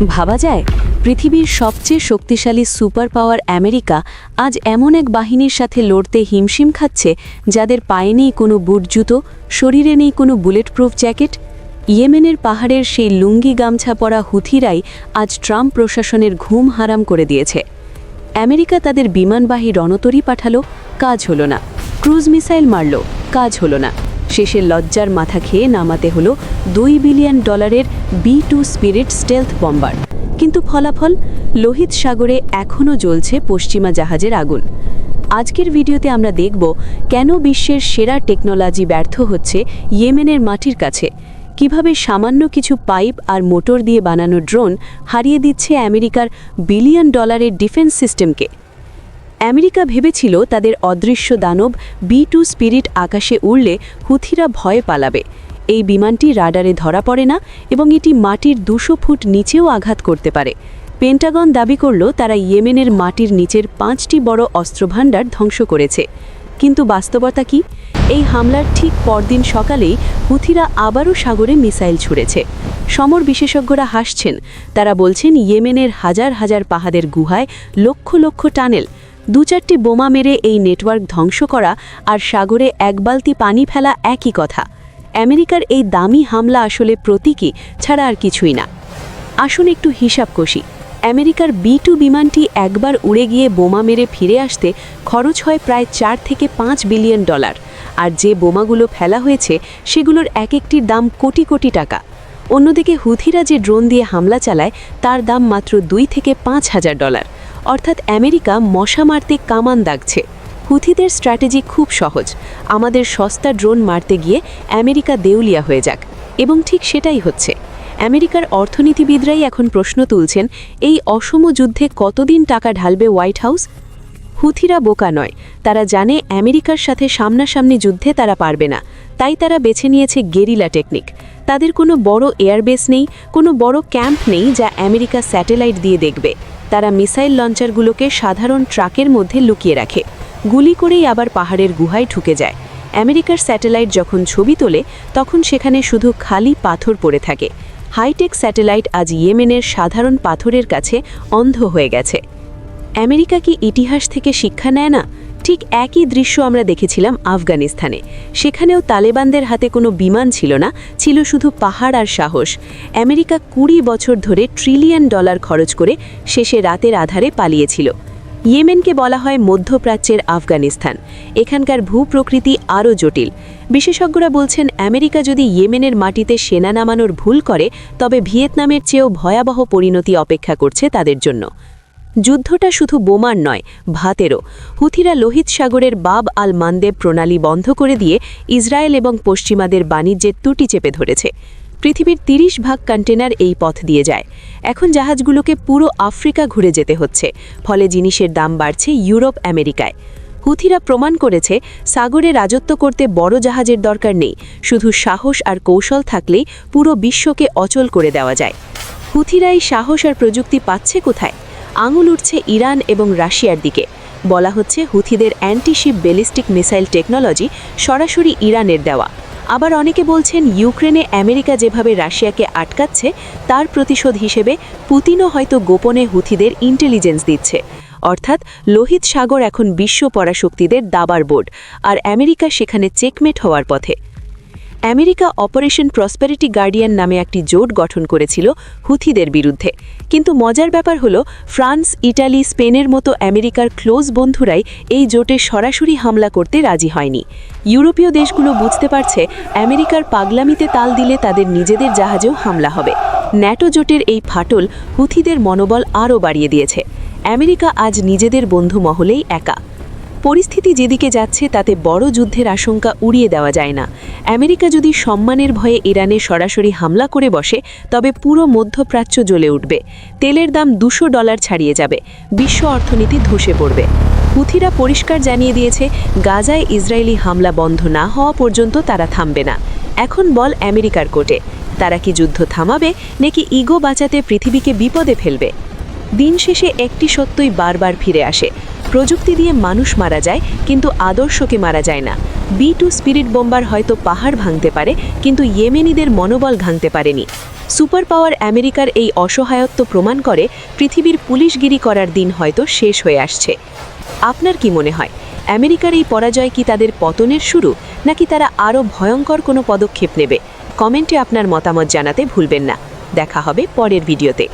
ভাবা যায় পৃথিবীর সবচেয়ে শক্তিশালী সুপার পাওয়ার আমেরিকা আজ এমন এক বাহিনীর সাথে লড়তে হিমশিম খাচ্ছে যাদের পায়ে নেই কোনো বুট জুতো, শরীরে নেই কোনো বুলেটপ্রুফ জ্যাকেট। ইয়েমেনের পাহাড়ের সেই লুঙ্গি গামছা পরা হুথিরাই আজ ট্রাম্প প্রশাসনের ঘুম হারাম করে দিয়েছে। আমেরিকা তাদের বিমানবাহী রণতরী পাঠালো, কাজ হলো না। ক্রুজ মিসাইল মারল, কাজ হলো না। শেষে লজ্জার মাথা খেয়ে নামাতে হলো $2 billion B-2 spirit stealth bomber. কিন্তু ফলাফল, লোহিত সাগরে এখনও জ্বলছে পশ্চিমা জাহাজের আগুন। আজকের ভিডিওতে আমরা দেখব কেন বিশ্বের সেরা টেকনোলজি ব্যর্থ হচ্ছে ইয়েমেনের মাটির কাছে, কিভাবে সামান্য কিছু পাইপ আর মোটর দিয়ে বানানো ড্রোন হারিয়ে দিচ্ছে আমেরিকার $বিলিয়ন ডিফেন্স সিস্টেমকে। আমেরিকা ভেবেছিল তাদের অদৃশ্য দানব B-2 স্পিরিট আকাশে উড়লে হুথিরা ভয়ে পালাবে। এই বিমানটি রাডারে ধরা পড়ে না এবং এটি মাটির 200 ফুট নিচেও আঘাত করতে পারে। পেন্টাগন দাবি করল তারা ইয়েমেনের মাটির নিচের 5টি বড় অস্ত্রভাণ্ডার ধ্বংস করেছে। কিন্তু বাস্তবতা কি? এই হামলার ঠিক পরদিন সকালেই হুথিরা আবারও সাগরে মিসাইল ছুড়েছে। সমর বিশেষজ্ঞরা হাসছেন। তারা বলছেন ইয়েমেনের হাজার হাজার পাহাড়ের গুহায় লক্ষ লক্ষ টানেল, 2-4টি বোমা মেরে এই নেটওয়ার্ক ধ্বংস করা আর সাগরে এক বালতি পানি ফেলা একই কথা। আমেরিকার এই দামি হামলা আসলে প্রতীকী ছাড়া আর কিছুই না। আসুন একটু হিসাব কষি। আমেরিকার B-2 বিমানটি একবার উড়ে গিয়ে বোমা মেরে ফিরে আসতে খরচ হয় প্রায় $4 থেকে $5 বিলিয়ন, আর যে বোমাগুলো ফেলা হয়েছে সেগুলোর এক একটির দাম কোটি কোটি টাকা। অন্যদিকে হুথিরা যে ড্রোন দিয়ে হামলা চালায় তার দাম মাত্র $2 থেকে $5,000। অর্থাৎ আমেরিকা মশা মারতে কামান দাগছে। হুথিদের স্ট্র্যাটেজি খুব সহজ, আমাদের সস্তা ড্রোন মারতে গিয়ে আমেরিকা দেউলিয়া হয়ে যাক, এবং ঠিক সেটাই হচ্ছে। আমেরিকার অর্থনীতিবিদরাই এখন প্রশ্ন তুলছেন, এই অসম যুদ্ধে কতদিন টাকা ঢালবে হোয়াইট হাউস? হুথিরা বোকা নয়, তারা জানে আমেরিকার সাথে সামনাসামনি যুদ্ধে তারা পারবে না, তাই তারা বেছে নিয়েছে গেরিলা টেকনিক। তাদের কোনো বড় এয়ারবেস নেই, কোনো বড় ক্যাম্প নেই যা আমেরিকা স্যাটেলাইট দিয়ে দেখবে। তারা মিসাইল লঞ্চারগুলোকে সাধারণ ট্রাকের মধ্যে লুকিয়ে রাখে, গুলি করেই আবার পাহাড়ের গুহায় ঢুকে যায়। আমেরিকার স্যাটেলাইট যখন ছবি তোলে তখন সেখানে শুধু খালি পাথর পড়ে থাকে। হাইটেক স্যাটেলাইট আজ ইয়েমেনের সাধারণ পাথরের কাছে অন্ধ হয়ে গেছে। আমেরিকা কি ইতিহাস থেকে শিক্ষা নেয় না? ঠিক একই দৃশ্য আমরা দেখেছিলাম আফগানিস্তানে। সেখানেও তালেবানদের হাতে কোনো বিমান ছিল না, ছিল শুধু পাহাড় আর সাহস। আমেরিকা 20 বছর ধরে $1 ট্রিলিয়ন খরচ করে শেষে রাতের আধারে পালিয়েছিল। ইয়েমেনকে বলা হয় মধ্যপ্রাচ্যের আফগানিস্তান। এখানকার ভূপ্রকৃতি আরও জটিল। বিশেষজ্ঞরা বলছেন আমেরিকা যদি ইয়েমেনের মাটিতে সেনা নামানোর ভুল করে তবে ভিয়েতনামের চেয়েও ভয়াবহ পরিণতি অপেক্ষা করছে তাদের জন্য। যুদ্ধটা শুধু বোমার নয়, ভাতেরও। হুথিরা লোহিত সাগরের বাব আল মানদেব প্রণালী বন্ধ করে দিয়ে ইসরায়েল এবং পশ্চিমাদের বাণিজ্যের ত্রুটি চেপে ধরেছে। পৃথিবীর 30 ভাগ কন্টেনার এই পথ দিয়ে যায়। এখন জাহাজগুলোকে পুরো আফ্রিকা ঘুরে যেতে হচ্ছে, ফলে জিনিসের দাম বাড়ছে ইউরোপ আমেরিকায়। হুথিরা প্রমাণ করেছে সাগরে রাজত্ব করতে বড় জাহাজের দরকার নেই, শুধু সাহস আর কৌশল থাকলেই পুরো বিশ্বকে অচল করে দেওয়া যায়। হুথিরা এই সাহস আর প্রযুক্তি পাচ্ছে কোথায়? আঙুল উঠছে ইরান এবং রাশিয়ার দিকে। বলা হচ্ছে হুথিদের অ্যান্টিশিপ ব্যালিস্টিক মিসাইল টেকনোলজি সরাসরি ইরানের দেওয়া। আবার অনেকে বলছেন ইউক্রেনে আমেরিকা যেভাবে রাশিয়াকে আটকাচ্ছে তার প্রতিশোধ হিসেবে পুতিনও হয়তো গোপনে হুথিদের ইন্টেলিজেন্স দিচ্ছে। অর্থাৎ লোহিত সাগর এখন বিশ্ব পরাশক্তিদের দাবার বোর্ড, আর আমেরিকা সেখানে চেকমেট হওয়ার পথে। আমেরিকা অপারেশন প্রসপেরিটি গার্ডিয়ান নামে একটি জোট গঠন করেছিল হুথিদের বিরুদ্ধে। কিন্তু মজার ব্যাপার হলো ফ্রান্স, ইটালি, স্পেনের মতো আমেরিকার ক্লোজ বন্ধুরাই এই জোটে সরাসরি হামলা করতে রাজি হয়নি। ইউরোপীয় দেশগুলো বুঝতে পারছে আমেরিকার পাগলামিতে তাল দিলে তাদের নিজেদের জাহাজেও হামলা হবে। ন্যাটো জোটের এই ফাটল হুথিদের মনোবল আরও বাড়িয়ে দিয়েছে। আমেরিকা আজ নিজেদের বন্ধু মহলেই একা। পরিস্থিতি যেদিকে যাচ্ছে তাতে বড় যুদ্ধের আশঙ্কা উড়িয়ে দেওয়া যায় না। আমেরিকা যদি সম্মানের ভয়ে ইরানে সরাসরি হামলা করে বসে তবে পুরো মধ্যপ্রাচ্য জ্বলে উঠবে। তেলের দাম $200 ছাড়িয়ে যাবে, বিশ্ব অর্থনীতি ধসে পড়বে। হুথিরা পরিষ্কার জানিয়ে দিয়েছে গাজায় ইসরায়েলি হামলা বন্ধ না হওয়া পর্যন্ত তারা থামবে না। এখন বল আমেরিকার কোর্টে, তারা কি যুদ্ধ থামাবে নাকি ইগো বাঁচাতে পৃথিবীকে বিপদে ফেলবে? দিন শেষে একটি সত্যই বারবার ফিরে আসে, প্রযুক্তি দিয়ে মানুষ মারা যায় কিন্তু আদর্শকে মারা যায় না। B-2 স্পিরিট বোম্বার হয়তো পাহাড় ভাঙতে পারে কিন্তু ইয়েমেনিদের মনোবল ভাঙতে পারেনি। সুপার পাওয়ার আমেরিকার এই অসহায়ত্ব প্রমাণ করে পৃথিবীর পুলিশগিরি করার দিন হয়তো শেষ হয়ে আসছে। আপনার কি মনে হয়, আমেরিকার এই পরাজয় কি তাদের পতনের শুরু, নাকি তারা আরও ভয়ঙ্কর কোনো পদক্ষেপ নেবে? কমেন্টে আপনার মতামত জানাতে ভুলবেন না। দেখা হবে পরের ভিডিওতে।